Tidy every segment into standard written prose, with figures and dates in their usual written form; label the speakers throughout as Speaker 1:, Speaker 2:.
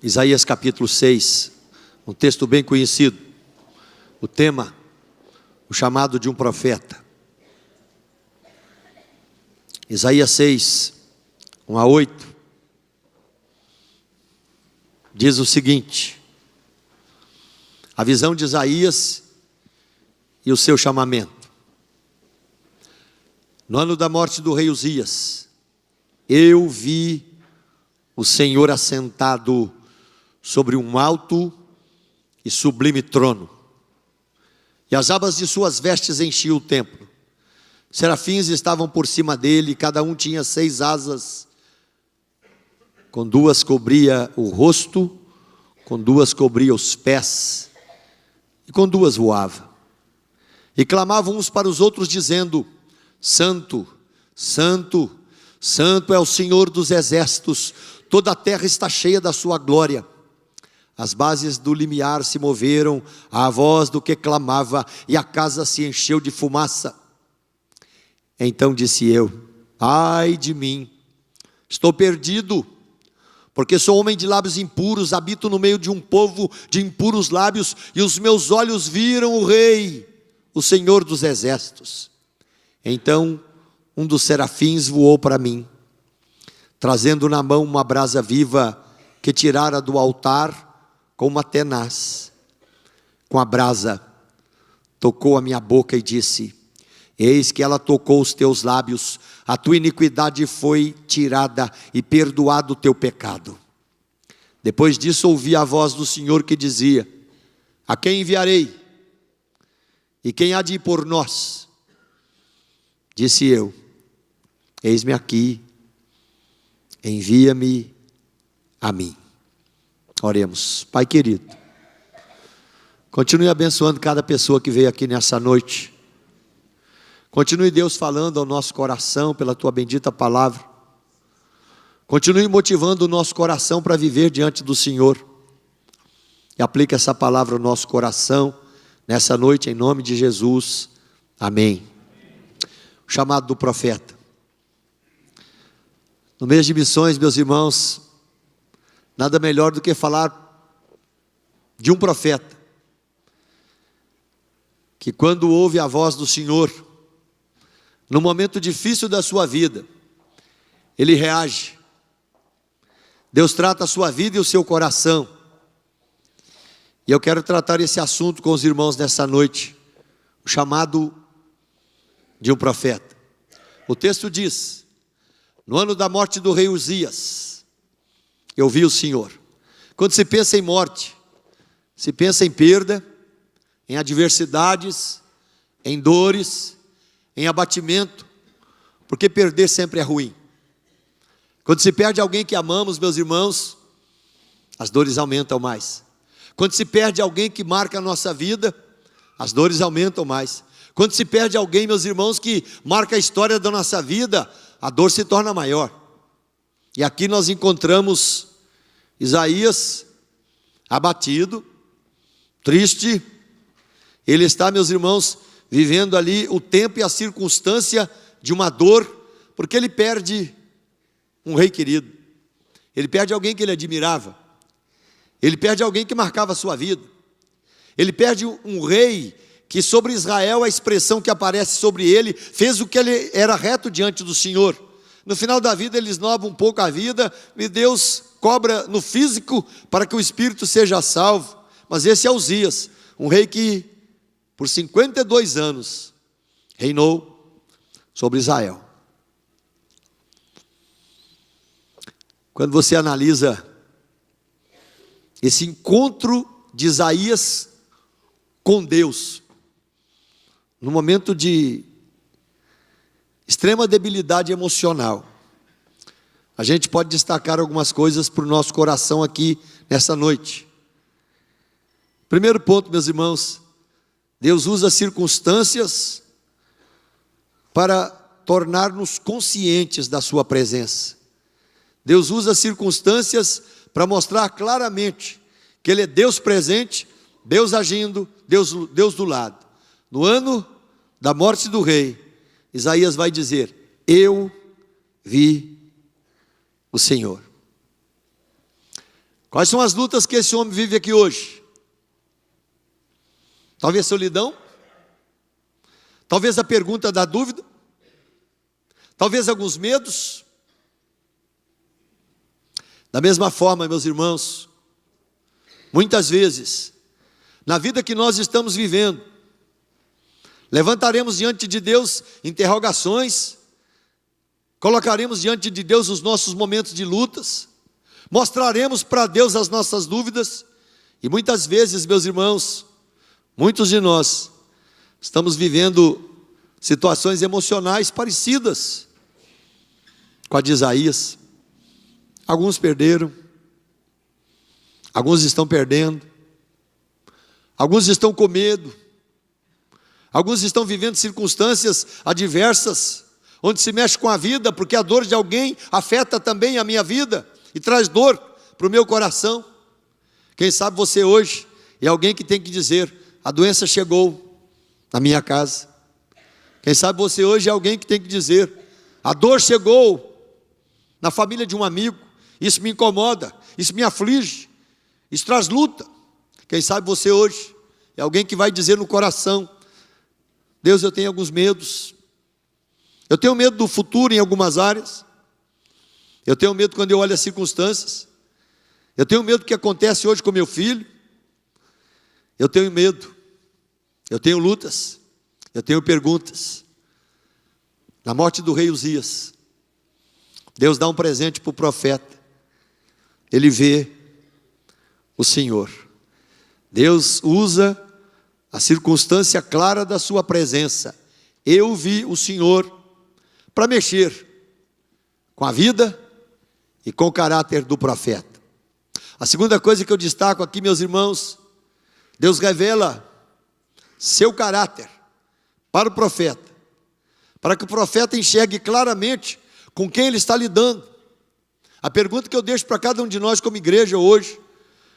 Speaker 1: Isaías capítulo 6, um texto bem conhecido. O tema, o chamado de um profeta. Isaías 6, 1 a 8, diz o seguinte: a visão de Isaías e o seu chamamento. No ano da morte do rei Uzias, eu vi o Senhor assentado sobre um alto e sublime trono, e as abas de suas vestes enchiam o templo. Serafins estavam por cima dele, cada um tinha 6 asas, com 2 cobria o rosto, com 2 cobria os pés, e com 2 voava. E clamavam uns para os outros, dizendo: Santo, Santo, Santo é o Senhor dos exércitos, toda a terra está cheia da sua glória. As bases do limiar se moveram à voz do que clamava, e a casa se encheu de fumaça. Então disse eu: ai de mim, estou perdido, porque sou homem de lábios impuros, habito no meio de um povo de impuros lábios, e os meus olhos viram o Rei, o Senhor dos exércitos. Então um dos serafins voou para mim, trazendo na mão uma brasa viva que tirara do altar com uma tenaz. Com a brasa tocou a minha boca e disse: eis que ela tocou os teus lábios, a tua iniquidade foi tirada e perdoado o teu pecado. Depois disso ouvi a voz do Senhor que dizia: a quem enviarei? E quem há de ir por nós? Disse eu: eis-me aqui, envia-me a mim. Oremos. Pai querido, continue abençoando cada pessoa que veio aqui nessa noite. Continue, Deus, falando ao nosso coração pela tua bendita palavra. Continue motivando o nosso coração para viver diante do Senhor. E aplique essa palavra ao nosso coração nessa noite, em nome de Jesus. Amém. O chamado do profeta. No mês de missões, meus irmãos, nada melhor do que falar de um profeta, que quando ouve a voz do Senhor, no momento difícil da sua vida, ele reage. Deus trata a sua vida e o seu coração. E eu quero tratar esse assunto com os irmãos nessa noite, o chamado de um profeta. O texto diz: no ano da morte do rei Uzias, eu vi o Senhor. Quando se pensa em morte, se pensa em perda, em adversidades, em dores, em abatimento, porque perder sempre é ruim. Quando se perde alguém que amamos, meus irmãos, as dores aumentam mais. Quando se perde alguém que marca a nossa vida, as dores aumentam mais. Quando se perde alguém, meus irmãos, que marca a história da nossa vida, a dor se torna maior. E aqui nós encontramos Isaías abatido, triste. Ele está, meus irmãos, vivendo ali o tempo e a circunstância de uma dor, porque ele perde um rei querido, ele perde alguém que ele admirava, ele perde alguém que marcava a sua vida, ele perde um rei que sobre Israel, a expressão que aparece sobre ele, fez o que ele era reto diante do Senhor. No final da vida ele esnova um pouco a vida, e Deus cobra no físico para que o espírito seja salvo. Mas esse é Uzias, um rei que por 52 anos reinou sobre Israel. Quando você analisa esse encontro de Isaías com Deus, no momento de extrema debilidade emocional, a gente pode destacar algumas coisas para o nosso coração aqui nessa noite. Primeiro ponto, meus irmãos, Deus usa circunstâncias para tornar-nos conscientes da sua presença. Deus usa circunstâncias para mostrar claramente que Ele é Deus presente, Deus agindo, Deus do lado. No ano da morte do rei, Isaías vai dizer: eu vi o Senhor. Quais são as lutas que esse homem vive aqui hoje? Talvez solidão, talvez a pergunta da dúvida, talvez alguns medos. Da mesma forma, meus irmãos, muitas vezes, na vida que nós estamos vivendo, levantaremos diante de Deus interrogações, colocaremos diante de Deus os nossos momentos de lutas, mostraremos para Deus as nossas dúvidas, e muitas vezes, meus irmãos, muitos de nós estamos vivendo situações emocionais parecidas com a de Isaías. Alguns perderam, alguns estão perdendo, alguns estão com medo, alguns estão vivendo circunstâncias adversas, onde se mexe com a vida, porque a dor de alguém afeta também a minha vida e traz dor para o meu coração. Quem sabe você hoje é alguém que tem que dizer: a doença chegou na minha casa. Quem sabe você hoje é alguém que tem que dizer: a dor chegou na família de um amigo. Isso me incomoda, isso me aflige, isso traz luta. Quem sabe você hoje é alguém que vai dizer no coração: Deus, eu tenho alguns medos. Eu tenho medo do futuro em algumas áreas. Eu tenho medo quando eu olho as circunstâncias. Eu tenho medo do que acontece hoje com meu filho. Eu tenho medo. Eu tenho lutas. Eu tenho perguntas. Na morte do rei Uzias, Deus dá um presente para o profeta. Ele vê o Senhor. Deus usa a circunstância clara da sua presença. Eu vi o Senhor para mexer com a vida e com o caráter do profeta. A segunda coisa que eu destaco aqui, meus irmãos, Deus revela seu caráter para o profeta, para que o profeta enxergue claramente com quem ele está lidando. A pergunta que eu deixo para cada um de nós como igreja hoje: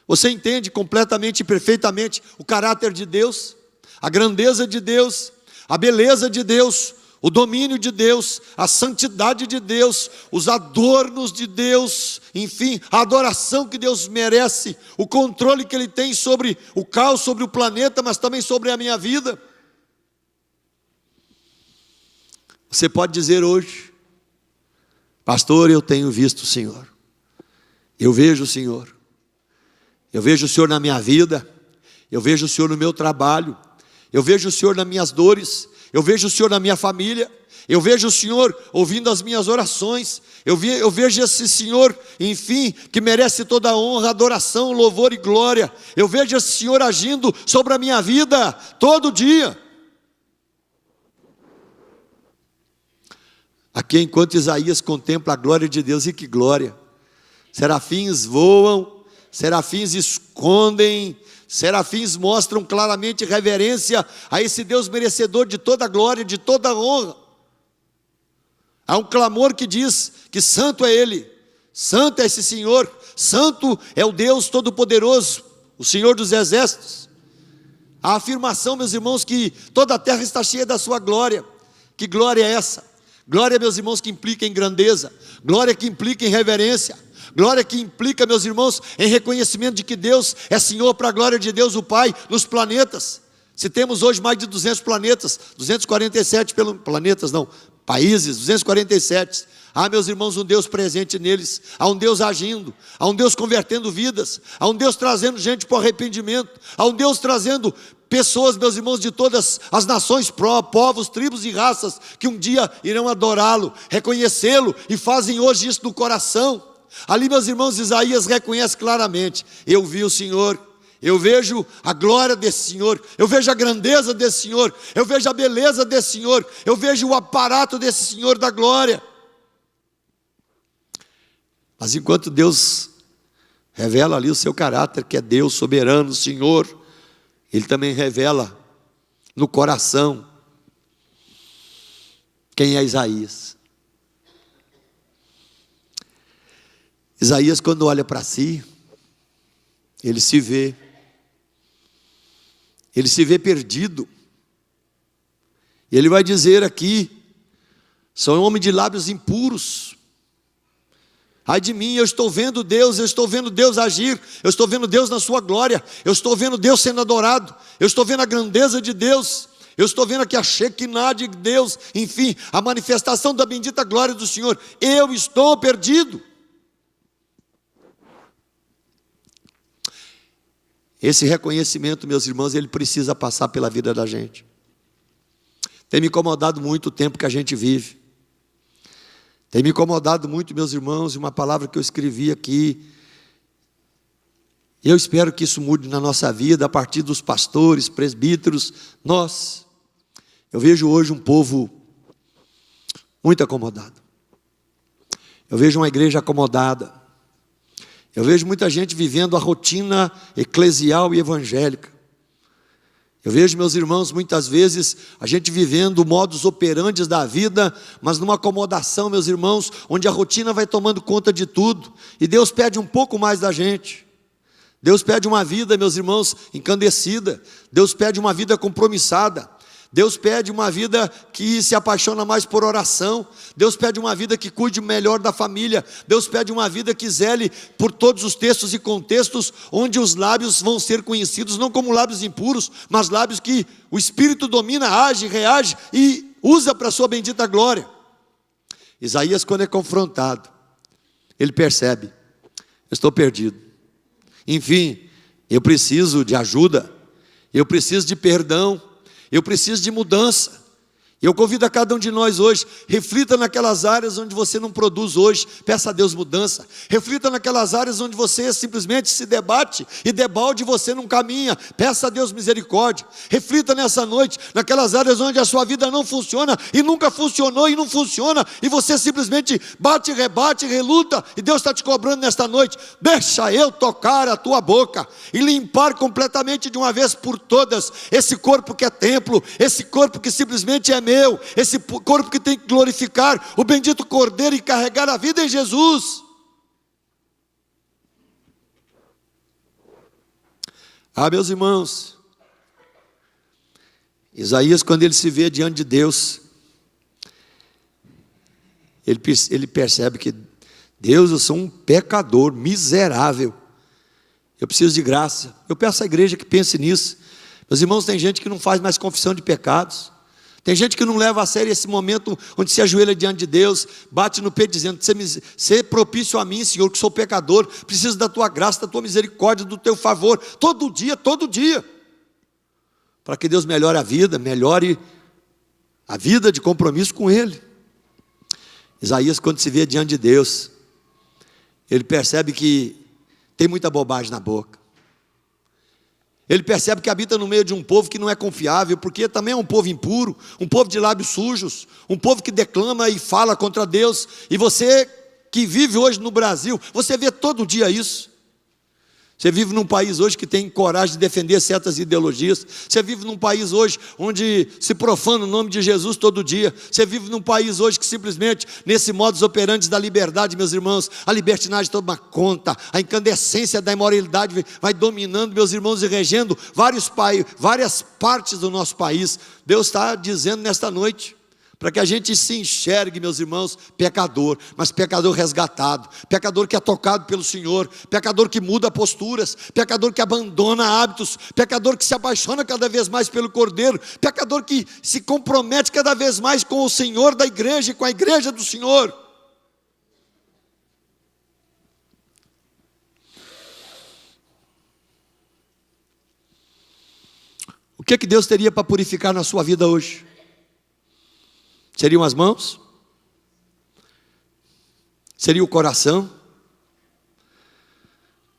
Speaker 1: você entende completamente e perfeitamente o caráter de Deus, a grandeza de Deus, a beleza de Deus, o domínio de Deus, a santidade de Deus, os adornos de Deus, enfim, a adoração que Deus merece, o controle que Ele tem sobre o caos, sobre o planeta, mas também sobre a minha vida? Você pode dizer hoje: pastor, eu tenho visto o Senhor, eu vejo o Senhor, eu vejo o Senhor na minha vida, eu vejo o Senhor no meu trabalho, eu vejo o Senhor nas minhas dores, eu vejo o Senhor na minha família, eu vejo o Senhor ouvindo as minhas orações, eu vejo esse Senhor, enfim, que merece toda a honra, adoração, louvor e glória. Eu vejo esse Senhor agindo sobre a minha vida todo dia. Aqui, enquanto Isaías contempla a glória de Deus, e que glória! Serafins voam, serafins escondem, serafins mostram claramente reverência a esse Deus merecedor de toda a glória, de toda a honra. Há um clamor que diz que santo é Ele, santo é esse Senhor, santo é o Deus Todo-Poderoso, o Senhor dos Exércitos. A afirmação, meus irmãos, que toda a terra está cheia da sua glória. Que glória é essa? Glória, meus irmãos, que implica em grandeza, glória que implica em reverência, glória que implica, meus irmãos, em reconhecimento de que Deus é Senhor, para a glória de Deus o Pai, nos planetas. Se temos hoje mais de 200 planetas, 247 países, 247. Há, meus irmãos, um Deus presente neles, há um Deus agindo, há um Deus convertendo vidas, há um Deus trazendo gente para o arrependimento, há um Deus trazendo pessoas, meus irmãos, de todas as nações, povos, tribos e raças, que um dia irão adorá-lo, reconhecê-lo, e fazem hoje isso no coração. Ali, meus irmãos, Isaías reconhece claramente: eu vi o Senhor, eu vejo a glória desse Senhor, eu vejo a grandeza desse Senhor, eu vejo a beleza desse Senhor, eu vejo o aparato desse Senhor da glória. Mas enquanto Deus revela ali o seu caráter, que é Deus soberano, Senhor, Ele também revela no coração quem é Isaías. Isaías, quando olha para si, ele se vê perdido. E ele vai dizer aqui: sou um homem de lábios impuros, Ai de mim, eu estou vendo Deus agir, eu estou vendo Deus na sua glória, eu estou vendo Deus sendo adorado, eu estou vendo a grandeza de Deus, eu estou vendo aqui a Shekinah de Deus, enfim, a manifestação da bendita glória do Senhor. Eu estou perdido. Esse reconhecimento, meus irmãos, ele precisa passar pela vida da gente. Tem me incomodado muito o tempo que a gente vive. Tem me incomodado muito, meus irmãos, uma palavra que eu escrevi aqui. Eu espero que isso mude na nossa vida, a partir dos pastores, presbíteros, nós. Eu vejo hoje um povo muito acomodado. Eu vejo uma igreja acomodada. Eu vejo muita gente vivendo a rotina eclesial e evangélica. Eu vejo, meus irmãos, muitas vezes a gente vivendo modus operandi da vida, mas numa acomodação, meus irmãos, onde a rotina vai tomando conta de tudo, e Deus pede um pouco mais da gente. Deus pede uma vida, meus irmãos, encandecida. Deus pede uma vida compromissada. Deus pede uma vida que se apaixona mais por oração. Deus pede uma vida que cuide melhor da família. Deus pede uma vida que zele por todos os textos e contextos, onde os lábios vão ser conhecidos, não como lábios impuros, mas lábios que o Espírito domina, age, reage e usa para a sua bendita glória. Isaías, quando é confrontado, ele percebe: eu estou perdido. Enfim, eu preciso de ajuda, eu preciso de perdão, eu preciso de mudança. Eu convido a cada um de nós hoje, reflita naquelas áreas onde você não produz hoje, peça a Deus mudança. Reflita naquelas áreas onde você simplesmente se debate e debalde você não caminha, peça a Deus misericórdia. Reflita nessa noite, naquelas áreas onde a sua vida não funciona e nunca funcionou e não funciona, e você simplesmente bate, rebate, reluta, e Deus está te cobrando nesta noite: deixa eu tocar a tua boca e limpar completamente de uma vez por todas esse corpo que é templo, esse corpo que simplesmente é meu, esse corpo que tem que glorificar o bendito Cordeiro e carregar a vida em Jesus. Meus irmãos, Isaías, quando ele se vê diante de Deus, ele percebe que: Deus, eu sou um pecador miserável, eu preciso de graça. Eu peço à igreja que pense nisso. Meus irmãos, tem gente que não faz mais confissão de pecados. Tem gente que não leva a sério esse momento onde se ajoelha diante de Deus, bate no peito dizendo: ser propício a mim, Senhor, que sou pecador, preciso da tua graça, da tua misericórdia, do teu favor, todo dia, para que Deus melhore a vida de compromisso com Ele. Isaías, quando se vê diante de Deus, ele percebe que tem muita bobagem na boca. Ele percebe que habita no meio de um povo que não é confiável, porque também é um povo impuro, um povo de lábios sujos, um povo que declama e fala contra Deus. E você que vive hoje no Brasil, você vê todo dia isso. Você vive num país hoje que tem coragem de defender certas ideologias. Você vive num país hoje onde se profana o nome de Jesus todo dia. Você vive num país hoje que simplesmente, nesse modus operandi da liberdade, meus irmãos, a libertinagem toma conta, a incandescência da imoralidade vai dominando, meus irmãos, e regendo várias partes do nosso país. Deus está dizendo nesta noite, para que a gente se enxergue, meus irmãos, pecador, mas pecador resgatado, pecador que é tocado pelo Senhor, pecador que muda posturas, pecador que abandona hábitos, pecador que se apaixona cada vez mais pelo Cordeiro, pecador que se compromete cada vez mais com o Senhor da igreja e com a igreja do Senhor. O que Deus teria para purificar na sua vida hoje? Seriam as mãos? Seria o coração?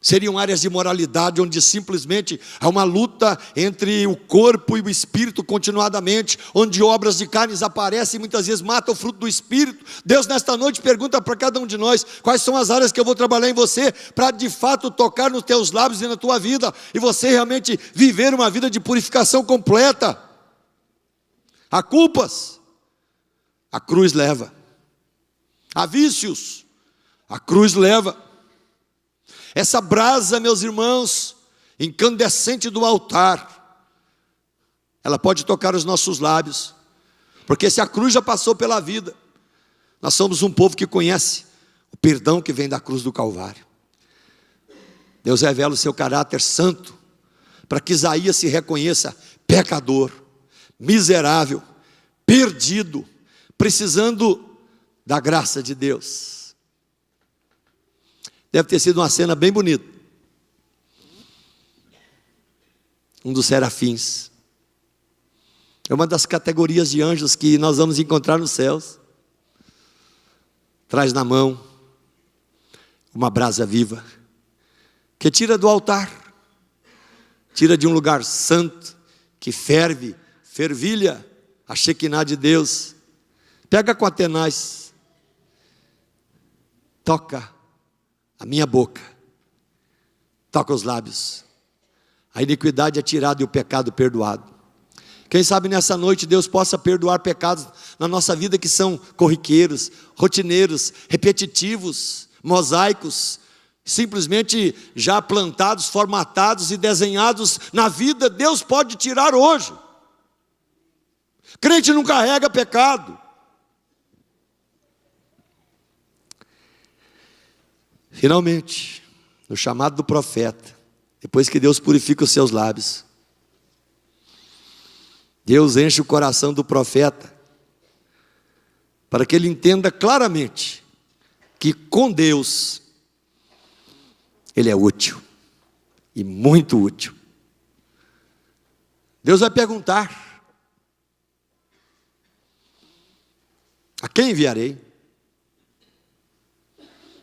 Speaker 1: Seriam áreas de moralidade onde simplesmente há uma luta entre o corpo e o espírito continuadamente, onde obras de carnes aparecem e muitas vezes matam o fruto do espírito? Deus nesta noite pergunta para cada um de nós: quais são as áreas que eu vou trabalhar em você, para de fato tocar nos teus lábios e na tua vida, e você realmente viver uma vida de purificação completa. Há culpas, a cruz leva. Há vícios, a cruz leva. Essa brasa, meus irmãos, incandescente do altar, ela pode tocar os nossos lábios, porque se a cruz já passou pela vida, nós somos um povo que conhece perdão que vem da cruz do Calvário. Deus revela o seu caráter santo, para que Isaías se reconheça pecador, miserável, perdido, precisando da graça de Deus. Deve ter sido uma cena bem bonita. Um dos serafins. É uma das categorias de anjos que nós vamos encontrar nos céus. Traz na mão uma brasa viva, que tira do altar, tira de um lugar santo, que fervilha a Shekinah de Deus. Pega com a tenaz, toca a minha boca, toca os lábios. A iniquidade é tirada e o pecado perdoado. Quem sabe nessa noite Deus possa perdoar pecados na nossa vida que são corriqueiros, rotineiros, repetitivos, mosaicos, simplesmente já plantados, formatados e desenhados na vida. Deus pode tirar hoje. Crente não carrega pecado. Finalmente, no chamado do profeta, depois que Deus purifica os seus lábios, Deus enche o coração do profeta, para que ele entenda claramente que com Deus ele é útil, e muito útil. Deus vai perguntar: a quem enviarei?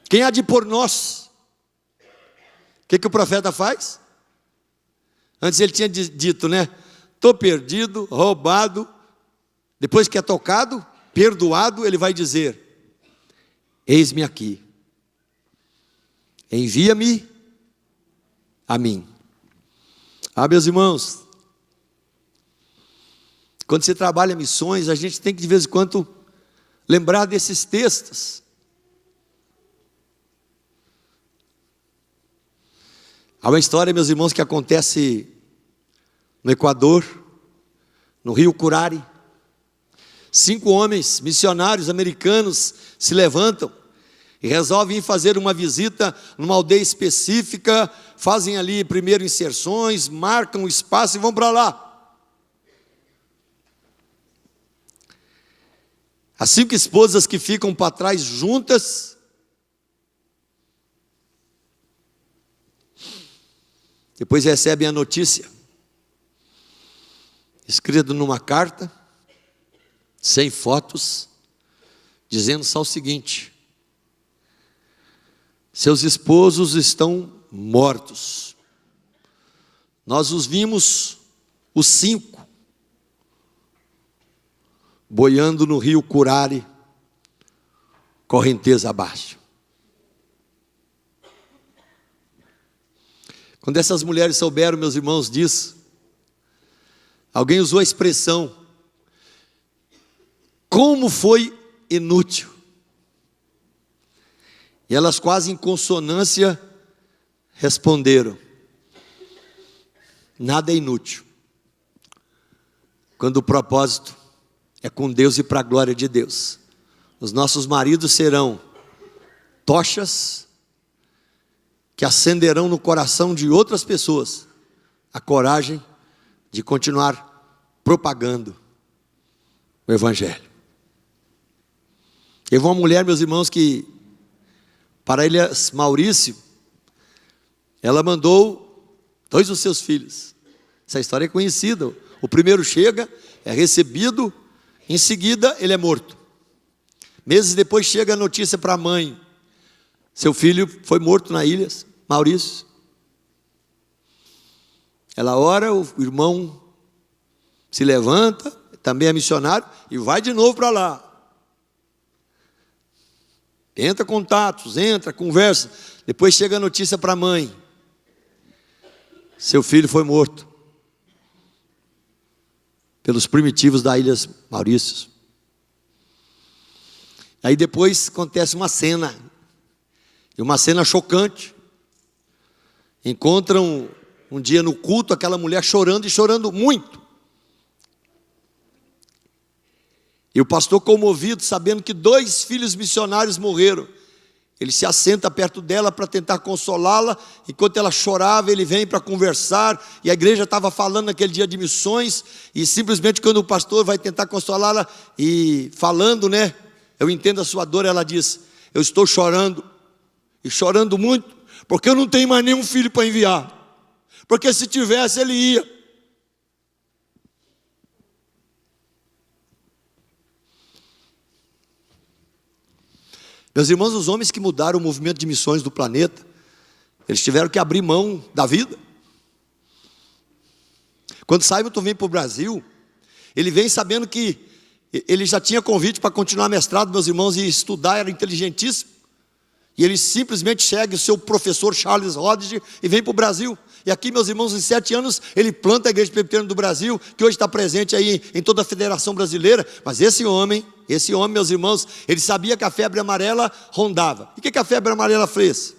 Speaker 1: Quem há de por nós? O que o profeta faz? Antes ele tinha dito, né? Estou perdido, roubado. Depois que é tocado, perdoado, ele vai dizer: eis-me aqui, envia-me a mim. Meus irmãos, quando se trabalha missões, a gente tem que de vez em quando lembrar desses textos. Há uma história, meus irmãos, que acontece no Equador, no rio Curare. 5 homens missionários americanos se levantam e resolvem ir fazer uma visita numa aldeia específica, fazem ali primeiro inserções, marcam o espaço e vão para lá. As 5 esposas que ficam para trás juntas, depois recebem a notícia, escrito numa carta, sem fotos, dizendo só o seguinte: seus esposos estão mortos. Nós os vimos, os 5, boiando no rio Curare, correnteza abaixo. Quando essas mulheres souberam, meus irmãos, disso, alguém usou a expressão: como foi inútil. E elas, quase em consonância, responderam: nada é inútil, quando o propósito é com Deus e para a glória de Deus. Os nossos maridos serão tochas que acenderão no coração de outras pessoas a coragem de continuar propagando o Evangelho. Teve uma mulher, meus irmãos, que para Ilhas Maurício, ela mandou 2 dos seus filhos. Essa história é conhecida. O primeiro chega, é recebido, em seguida ele é morto. Meses depois chega a notícia para a mãe: seu filho foi morto na Ilhas Maurício. Ela ora, o irmão se levanta, também é missionário, e vai de novo para lá. Entra contatos, entra, conversa. Depois chega a notícia para a mãe: seu filho foi morto pelos primitivos da Ilhas Maurício. Aí depois acontece uma cena, e uma cena chocante. Encontram um dia no culto aquela mulher chorando, e chorando muito. E o pastor, comovido, sabendo que 2 filhos missionários morreram, Ele se assenta perto dela para tentar consolá-la. Enquanto ela chorava, ele vem para conversar. E a igreja estava falando naquele dia de missões. E simplesmente quando o pastor vai tentar consolá-la e falando, né? Eu entendo a sua dor, ela diz: eu estou chorando, e chorando muito, porque eu não tenho mais nenhum filho para enviar. Porque se tivesse, ele ia. Meus irmãos, os homens que mudaram o movimento de missões do planeta, eles tiveram que abrir mão da vida. Quando Simon vem para o Brasil, ele vem sabendo que ele já tinha convite para continuar mestrado, meus irmãos, e estudar, era inteligentíssimo. E ele simplesmente chega, o seu professor Charles Hodge, e vem para o Brasil. E aqui, meus irmãos, em 7 anos, ele planta a Igreja Presbiteriana do Brasil, que hoje está presente aí em toda a Federação Brasileira. Mas esse homem, meus irmãos, ele sabia que a febre amarela rondava. E o que a febre amarela fez?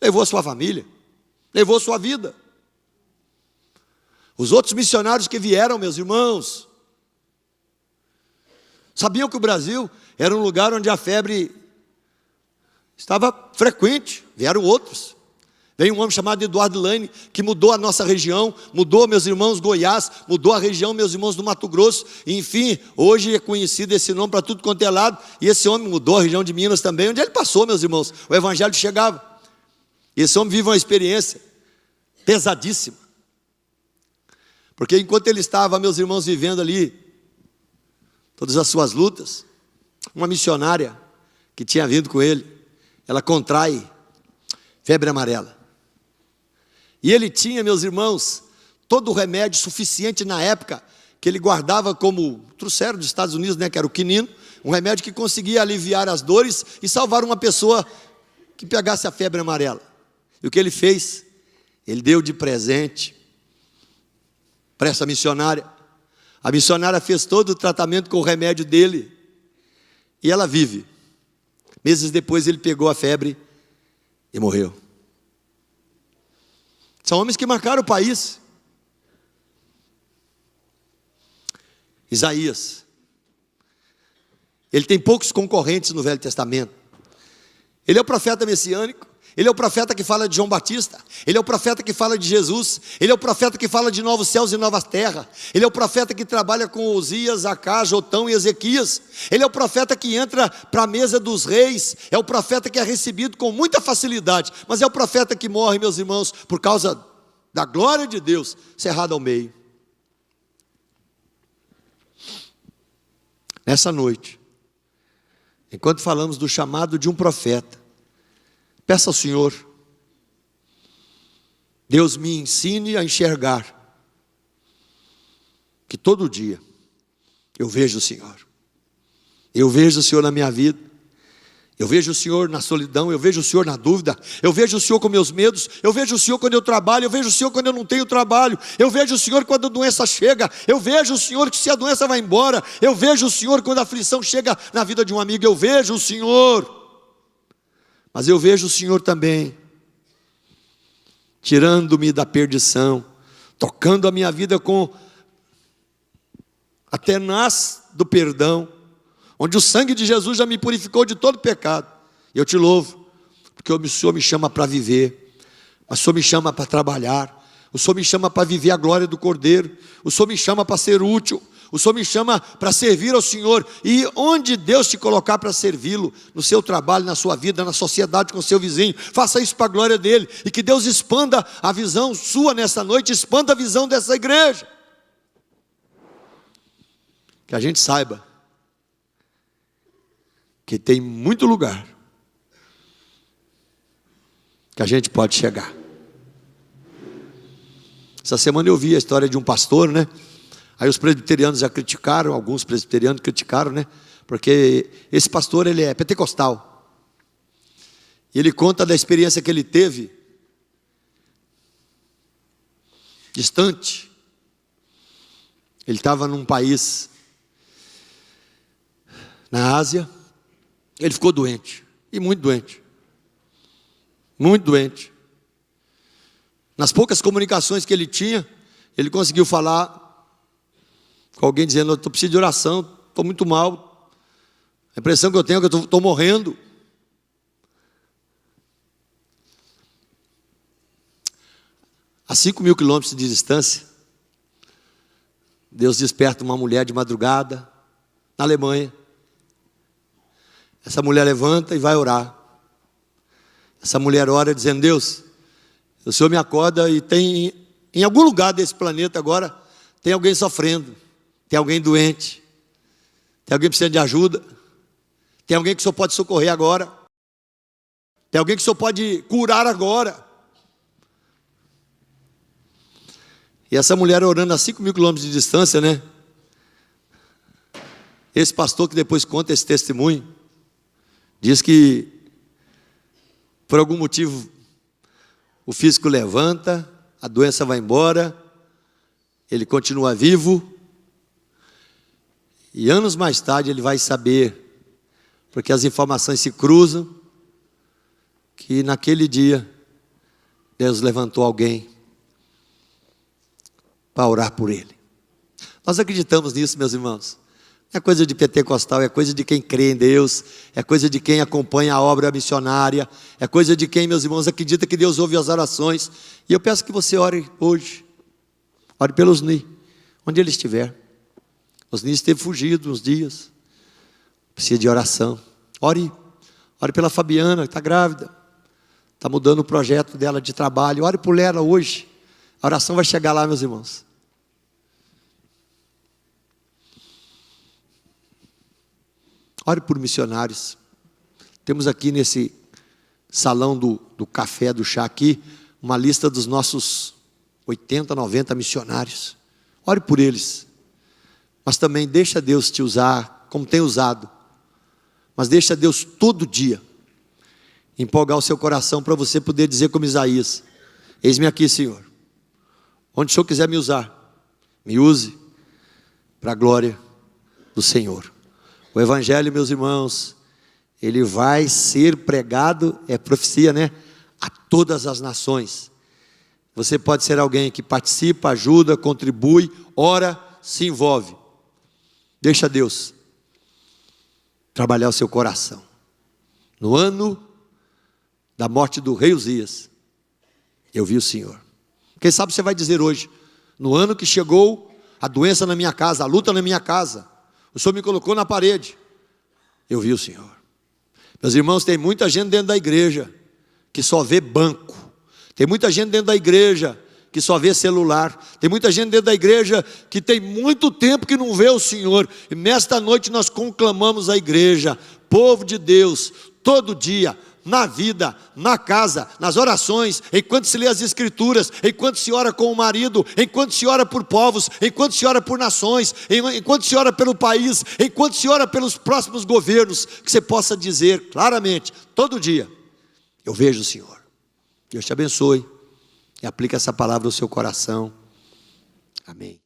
Speaker 1: Levou a sua família, levou a sua vida. Os outros missionários que vieram, meus irmãos, sabiam que o Brasil era um lugar onde a febre estava frequente. Vieram outros. Veio um homem chamado Eduardo Lane, que mudou a nossa região, mudou, meus irmãos, Goiás, mudou a região, meus irmãos, do Mato Grosso. E, enfim, hoje é conhecido esse nome para tudo quanto é lado. E esse homem mudou a região de Minas também, onde ele passou, meus irmãos. O evangelho chegava. E esse homem vive uma experiência pesadíssima. Porque enquanto ele estava, meus irmãos, vivendo ali todas as suas lutas, uma missionária que tinha vindo com ele, ela contrai febre amarela. E ele tinha, meus irmãos, todo o remédio suficiente na época, que ele guardava como, trouxeram dos Estados Unidos, né, que era o quinino, um remédio que conseguia aliviar as dores e salvar uma pessoa que pegasse a febre amarela. E o que ele fez? Ele deu de presente para essa missionária. A missionária fez todo o tratamento com o remédio dele, e ela vive. Meses depois ele pegou a febre e morreu. São homens que marcaram o país. Isaías, ele tem poucos concorrentes no Velho Testamento. Ele é o profeta messiânico, ele é o profeta que fala de João Batista, ele é o profeta que fala de Jesus, ele é o profeta que fala de novos céus e novas terras, ele é o profeta que trabalha com Uzias, Acás, Jotão e Ezequias, ele é o profeta que entra para a mesa dos reis, é o profeta que é recebido com muita facilidade, mas é o profeta que morre, meus irmãos, por causa da glória de Deus, cerrado ao meio. Nessa noite, enquanto falamos do chamado de um profeta, peça ao Senhor, Deus me ensine a enxergar, que todo dia eu vejo o Senhor. Eu vejo o Senhor na minha vida, eu vejo o Senhor na solidão, eu vejo o Senhor na dúvida, eu vejo o Senhor com meus medos, eu vejo o Senhor quando eu trabalho, eu vejo o Senhor quando eu não tenho trabalho, eu vejo o Senhor quando a doença chega, eu vejo o Senhor que se a doença vai embora, eu vejo o Senhor quando a aflição chega na vida de um amigo, eu vejo o Senhor. Mas eu vejo o Senhor também tirando-me da perdição, tocando a minha vida com a tenaz do perdão, onde o sangue de Jesus já me purificou de todo pecado. E eu te louvo, porque o Senhor me chama para viver, o Senhor me chama para trabalhar, o Senhor me chama para viver a glória do Cordeiro, o Senhor me chama para ser útil, o Senhor me chama para servir ao Senhor. E onde Deus te colocar para servi-lo, no seu trabalho, na sua vida, na sociedade, com o seu vizinho, faça isso para a glória dele, e que Deus expanda a visão sua nessa noite, expanda a visão dessa igreja, que a gente saiba que tem muito lugar que a gente pode chegar. Essa semana eu vi a história de um pastor, né? Aí os presbiterianos já criticaram, alguns presbiterianos criticaram, né? Porque esse pastor, ele é pentecostal. E ele conta da experiência que ele teve, distante. Ele estava num país na Ásia, ele ficou doente, e muito doente. Muito doente. Nas poucas comunicações que ele tinha, ele conseguiu falar com alguém dizendo: eu estou precisando de oração, estou muito mal, a impressão que eu tenho é que eu estou morrendo. a 5.000 quilômetros de distância, Deus desperta uma mulher de madrugada, na Alemanha. Essa mulher levanta e vai orar. Essa mulher ora dizendo: Deus, o Senhor me acorda e tem, em algum lugar desse planeta agora, tem alguém sofrendo, tem alguém doente, tem alguém precisando de ajuda, tem alguém que o Senhor pode socorrer agora, tem alguém que o Senhor pode curar agora. E essa mulher orando a 5.000 quilômetros de distância, né? Esse pastor que depois conta esse testemunho, diz que, por algum motivo, o físico levanta, a doença vai embora, ele continua vivo, e anos mais tarde ele vai saber, porque as informações se cruzam, que naquele dia, Deus levantou alguém para orar por ele. Nós acreditamos nisso, meus irmãos. Não é coisa de pentecostal, é coisa de quem crê em Deus, é coisa de quem acompanha a obra missionária, é coisa de quem, meus irmãos, acredita que Deus ouve as orações. E eu peço que você ore hoje, ore pelos Ni, onde ele estiver. Os Ni esteve fugido uns dias, precisa de oração. Ore pela Fabiana, que está grávida, está mudando o projeto dela de trabalho. Ore por ela hoje, a oração vai chegar lá, meus irmãos. Ore por missionários. Temos aqui nesse salão do café, do chá aqui, uma lista dos nossos 80, 90 missionários. Ore por eles. Mas também deixa Deus te usar, como tem usado. Mas deixa Deus todo dia empolgar o seu coração para você poder dizer como Isaías: eis-me aqui, Senhor. Onde o Senhor quiser me usar, me use para a glória do Senhor. O Evangelho, meus irmãos, ele vai ser pregado, é profecia, né? A todas as nações. Você pode ser alguém que participa, ajuda, contribui, ora, se envolve. Deixa Deus trabalhar o seu coração. No ano da morte do rei Uzias, eu vi o Senhor. Quem sabe você vai dizer hoje: no ano que chegou a doença na minha casa, a luta na minha casa, o Senhor me colocou na parede, eu vi o Senhor. Meus irmãos, tem muita gente dentro da igreja que só vê banco. Tem muita gente dentro da igreja que só vê celular. Tem muita gente dentro da igreja que tem muito tempo que não vê o Senhor. E nesta noite nós conclamamos a igreja, povo de Deus, todo dia, na vida, na casa, nas orações, enquanto se lê as escrituras, enquanto se ora com o marido, enquanto se ora por povos, enquanto se ora por nações, enquanto se ora pelo país, enquanto se ora pelos próximos governos, que você possa dizer claramente, todo dia: eu vejo o Senhor. Deus te abençoe e aplique essa palavra ao seu coração. Amém.